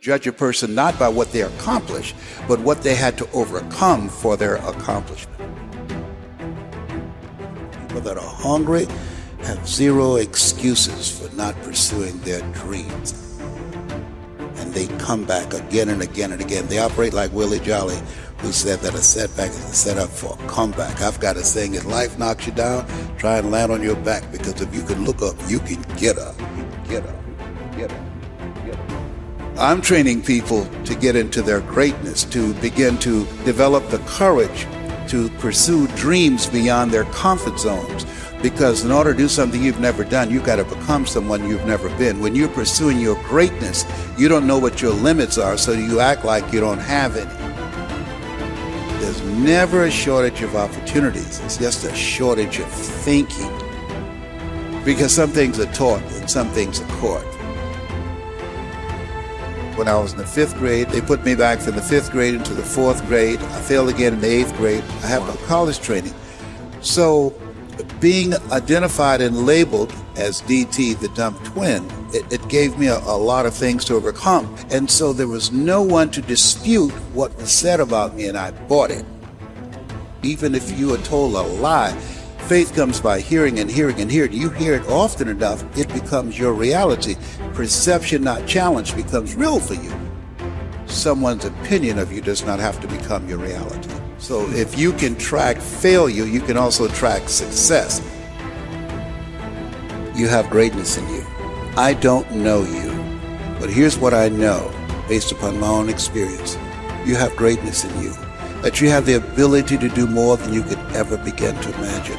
Judge a person not by what they accomplish, but what they had to overcome for their accomplishment. People that are hungry have zero excuses for not pursuing their dreams. And they come back again and again and again. They operate like Willie Jolly, who said that a setback is a setup for a comeback. I've got a saying, if life knocks you down, try and land on your back, because if you can look up, you can get up. You can get up, get up, get up. I'm training people to get into their greatness, to begin to develop the courage to pursue dreams beyond their comfort zones. Because in order to do something you've never done, you've got to become someone you've never been. When you're pursuing your greatness, you don't know what your limits are, so you act like you don't have any. There's never a shortage of opportunities. It's just a shortage of thinking. Because some things are taught and some things are caught. When I was in the 5th grade, they put me back from the 5th grade into the 4th grade. I failed again in the 8th grade. I have no college training. So being identified and labeled as DT, the dumb twin, it gave me a lot of things to overcome. And so there was no one to dispute what was said about me, and I bought it. Even if you are told a lie, faith comes by hearing and hearing and hearing. You hear it often enough, it becomes your reality. Perception not challenged becomes real for you. Someone's opinion of you does not have to become your reality. So if you can track failure, you can also track success. You have greatness in you. I don't know you, but here's what I know based upon my own experience. You have greatness in you, that you have the ability to do more than you could ever begin to imagine.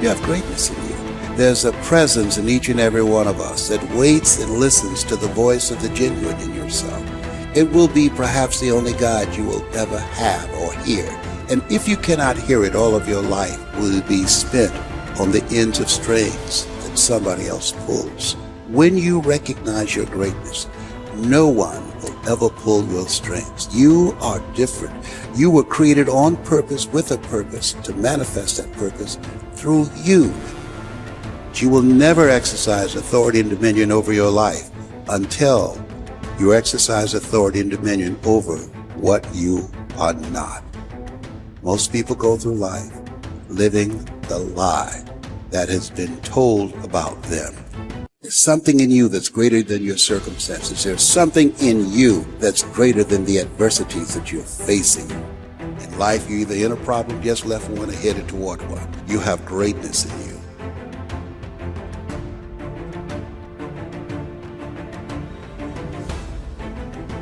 You have greatness in you. There's a presence in each and every one of us that waits and listens to the voice of the genuine in yourself. It will be perhaps the only God you will ever have or hear. And if you cannot hear it, all of your life will be spent on the ends of strings that somebody else pulls. When you recognize your greatness, no one will ever pull your strings. You are different. You were created on purpose, with a purpose, to manifest that purpose through you. But you will never exercise authority and dominion over your life until you exercise authority and dominion over what you are not. Most people go through life living the lie that has been told about them. There's something in you that's greater than your circumstances. There's something in you that's greater than the adversities that you're facing. In life, you're either in a problem, just left one, or headed toward one. You have greatness in you.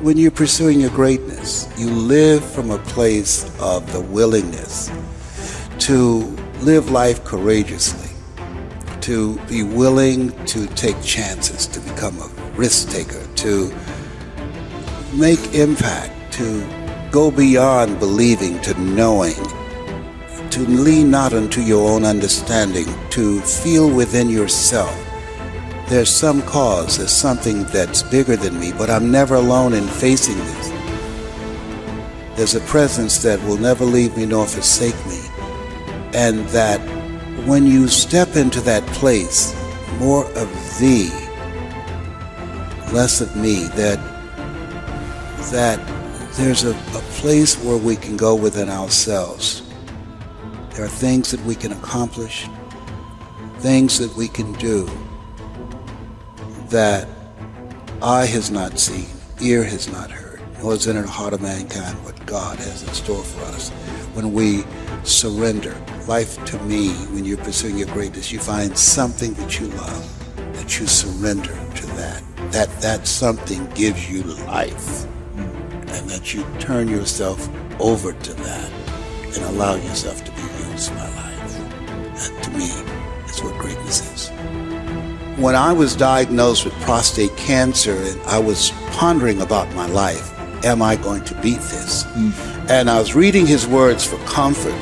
When you're pursuing your greatness, you live from a place of the willingness to live life courageously, to be willing to take chances, to become a risk taker, to make impact, to go beyond believing to knowing, to lean not unto your own understanding, to feel within yourself there's some cause, there's something that's bigger than me, but I'm never alone in facing this. There's a presence that will never leave me nor forsake me. And that when you step into that place, more of thee, less of me, that there's a place where we can go within ourselves. There are things that we can accomplish, things that we can do, that eye has not seen, ear has not heard, nor is in the heart of mankind what God has in store for us. When we surrender life to me, when you're pursuing your greatness, you find something that you love, that you surrender to that something gives you life, and that you turn yourself over to that and allow yourself to be used by life. That, to me, is what greatness is. When I was diagnosed with prostate cancer and I was pondering about my life, am I going to beat this? And I was reading his words for comfort,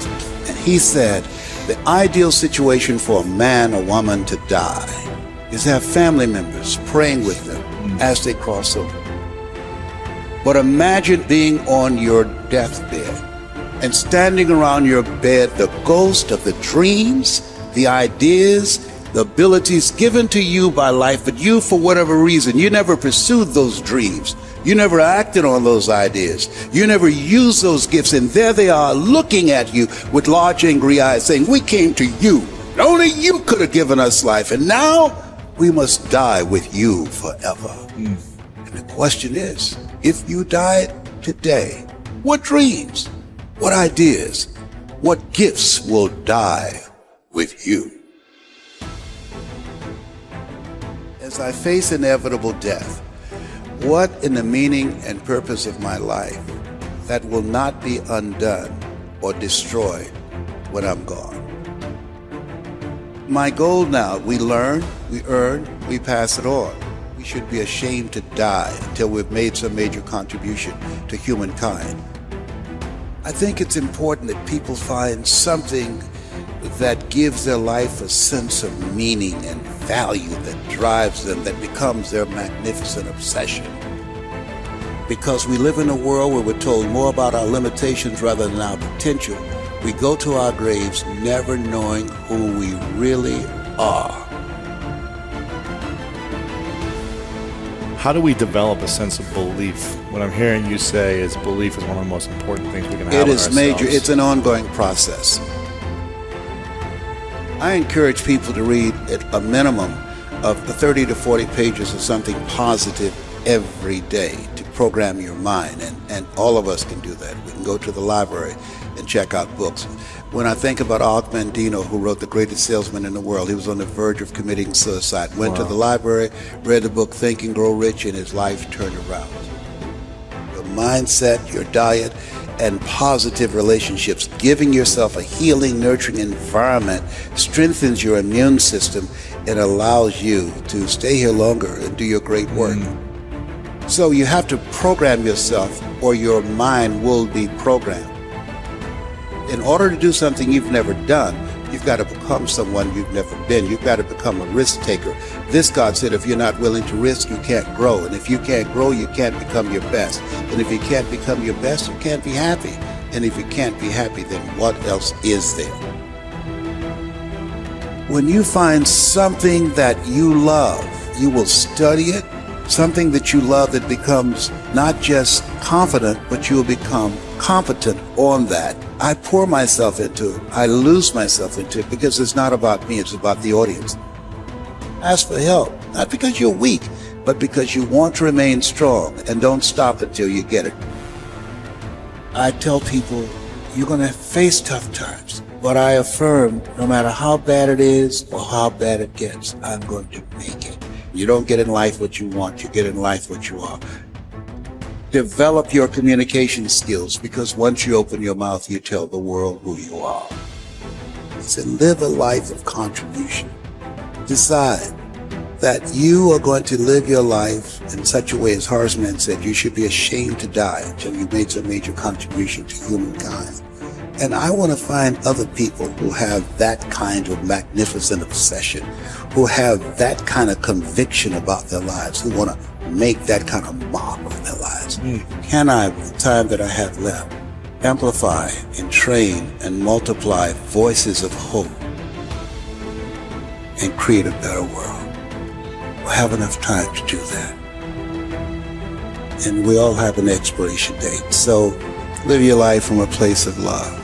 and he said, the ideal situation for a man or woman to die is to have family members praying with them as they cross over. But imagine being on your deathbed and standing around your bed, the ghost of the dreams, the ideas, the abilities given to you by life, but you, for whatever reason, you never pursued those dreams. You never acted on those ideas. You never used those gifts, and there they are looking at you with large angry eyes saying, we came to you, and only you could have given us life, and now we must die with you forever. And the question is, if you died today, what dreams, what ideas, what gifts will die with you? As I face inevitable death, what in the meaning and purpose of my life that will not be undone or destroyed when I'm gone? My goal now, we learn, we earn, we pass it on. We should be ashamed to die until we've made some major contribution to humankind. I think it's important that people find something that gives their life a sense of meaning and value that drives them, that becomes their magnificent obsession. Because we live in a world where we're told more about our limitations rather than our potential, we go to our graves never knowing who we really are. How do we develop a sense of belief? What I'm hearing you say is belief is one of the most important things we can have in ourselves. It is major. It's an ongoing process. I encourage people to read at a minimum of 30 to 40 pages of something positive every day to program your mind, and all of us can do that. We can go to the library and check out books. When I think about Og Mandino, who wrote The Greatest Salesman in the World, he was on the verge of committing suicide. Went to the library, read the book Think and Grow Rich, and his life turned around. Your mindset, your diet, and positive relationships, giving yourself a healing, nurturing environment strengthens your immune system and allows you to stay here longer and do your great work. So you have to program yourself or your mind will be programmed. In order to do something you've never done, you've got to become someone you've never been. You've got to become a risk taker. This God said, if you're not willing to risk, you can't grow. And if you can't grow, you can't become your best. And if you can't become your best, you can't be happy. And if you can't be happy, then what else is there? When you find something that you love, you will study it. Something that you love that becomes not just confident, but you will become competent on that. I pour myself into it. I lose myself into it because it's not about me, it's about the audience. Ask for help, not because you're weak, but because you want to remain strong, and don't stop until you get it. I tell people, you're going to face tough times, but I affirm no matter how bad it is or how bad it gets, I'm going to make it. You don't get in life what you want, you get in life what you are. Develop your communication skills, because once you open your mouth, you tell the world who you are. So live a life of contribution. Decide that you are going to live your life in such a way, as Horace said, you should be ashamed to die until you've made some major contribution to humankind. And I want to find other people who have that kind of magnificent obsession, who have that kind of conviction about their lives, who want to make that kind of mark on their lives. Can I, with the time that I have left, amplify and train and multiply voices of hope and create a better world? We'll have enough time to do that. And we all have an expiration date. So live your life from a place of love.